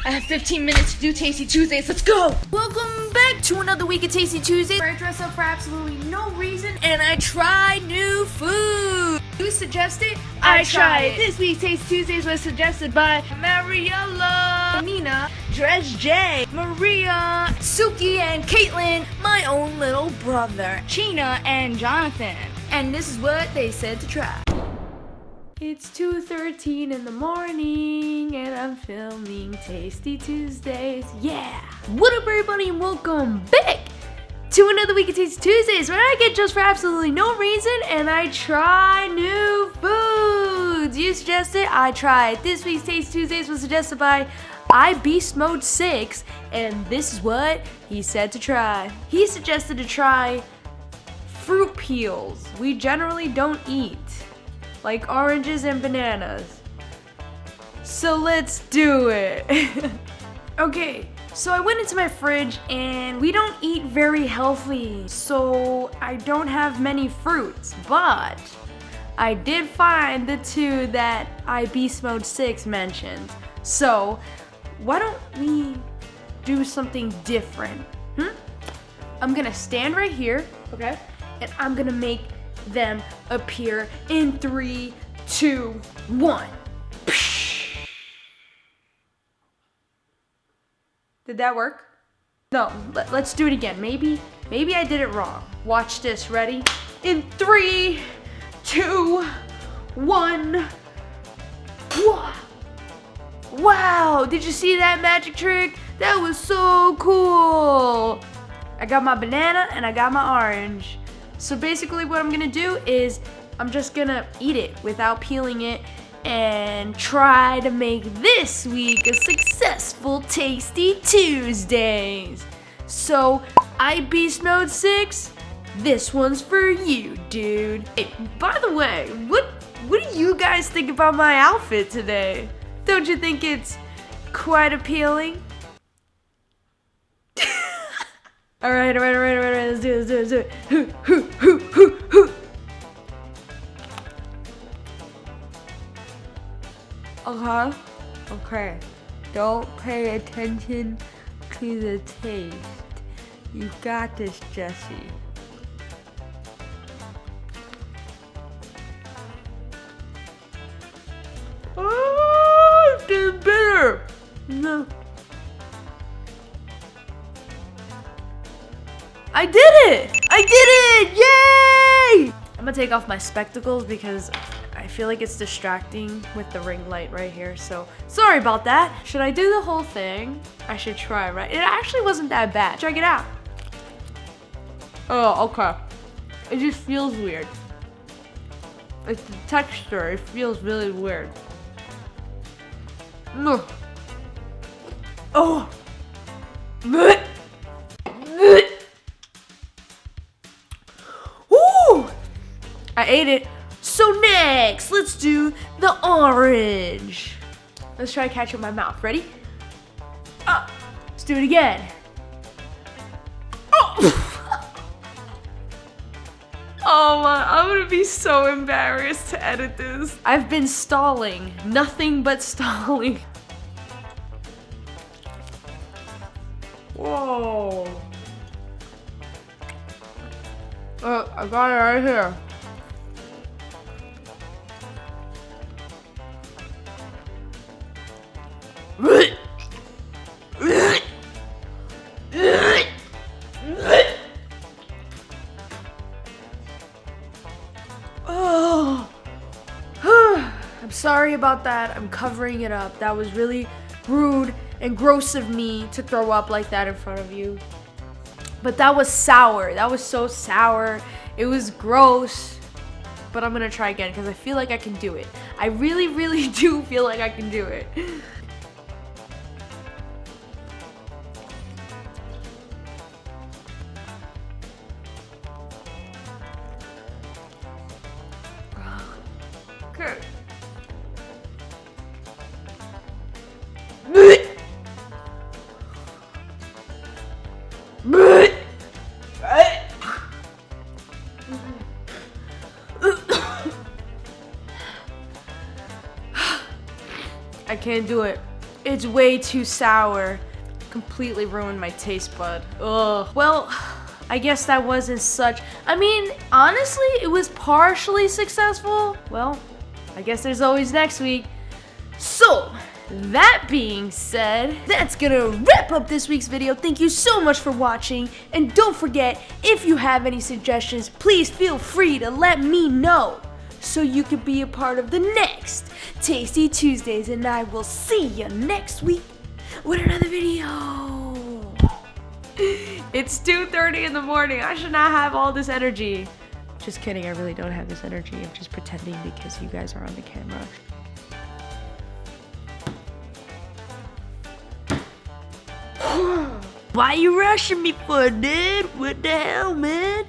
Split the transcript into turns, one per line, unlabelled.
I have 15 minutes to do Tasty Tuesdays. Let's go! Welcome back to another week of Tasty Tuesdays, where I dress up for absolutely no reason and I try new food. You suggest it, I try it. This week's Tasty Tuesdays was suggested by Mariella, Nina, Dredge J, Maria, Suki, and Caitlin, my own little brother, Sheena, and Jonathan. And this is what they said to try. It's 2:13 in the morning and I'm filming Tasty Tuesdays. Yeah! What up, everybody, and welcome back to another week of Tasty Tuesdays, where I get just for absolutely no reason and I try new foods. You suggested, I tried. This week's Tasty Tuesdays was suggested by Beast Mode 6, and this is what he said to try. He suggested to try fruit peels we generally don't eat, like oranges and bananas. So let's do it. Okay, so I went into my fridge and we don't eat very healthy, so I don't have many fruits, but I did find the two that Beast Mode 6 mentioned. So why don't we do something different? I'm gonna stand right here, okay? And I'm gonna make them appear in 3, 2, 1. Did that work? No, let's do it again. Maybe I did it wrong. Watch this, ready? In 3, 2, 1. Wow, did you see that magic trick? That was so cool. I got my banana and I got my orange. So basically what I'm gonna do is I'm just gonna eat it without peeling it and try to make this week a successful Tasty Tuesdays. So Beast Mode 6, this one's for you, dude. Hey, by the way, what do you guys think about my outfit today? Don't you think it's quite appealing? All right, let's do it. Okay. Don't pay attention to the taste. You got this, Jesse. Oh, it's getting bitter. No. I did it! Yay! I'm gonna take off my spectacles because I feel like it's distracting with the ring light right here, so sorry about that. Should I do the whole thing? I should try, right? It actually wasn't that bad. Check it out. Oh, okay. It just feels weird. It's the texture. It feels really weird. Oh! I ate it. So next, let's do the orange. Let's try to catch it in my mouth. Ready? Let's do it again. Oh! Oh my, I'm gonna be so embarrassed to edit this. I've been stalling, nothing but stalling. Whoa. I got it right here. Oh, I'm sorry about that. I'm covering it up. That was really rude and gross of me to throw up like that in front of you. But that was sour. That was so sour. It was gross. But I'm gonna try again because I feel like I can do it. I really, really do feel like I can do it. Okay. I can't do it. It's way too sour. Completely ruined my taste bud. Ugh. Well, I guess that wasn't such... I mean, honestly, it was partially successful. Well, I guess there's always next week. So, that being said, that's gonna wrap up this week's video. Thank you so much for watching. And don't forget, if you have any suggestions, please feel free to let me know, so you can be a part of the next Tasty Tuesdays. And I will see you next week with another video. It's 2:30 in the morning. I should not have all this energy. Just kidding, I really don't have this energy. I'm just pretending because you guys are on the camera. Why you rushing me for, dude? What the hell, man?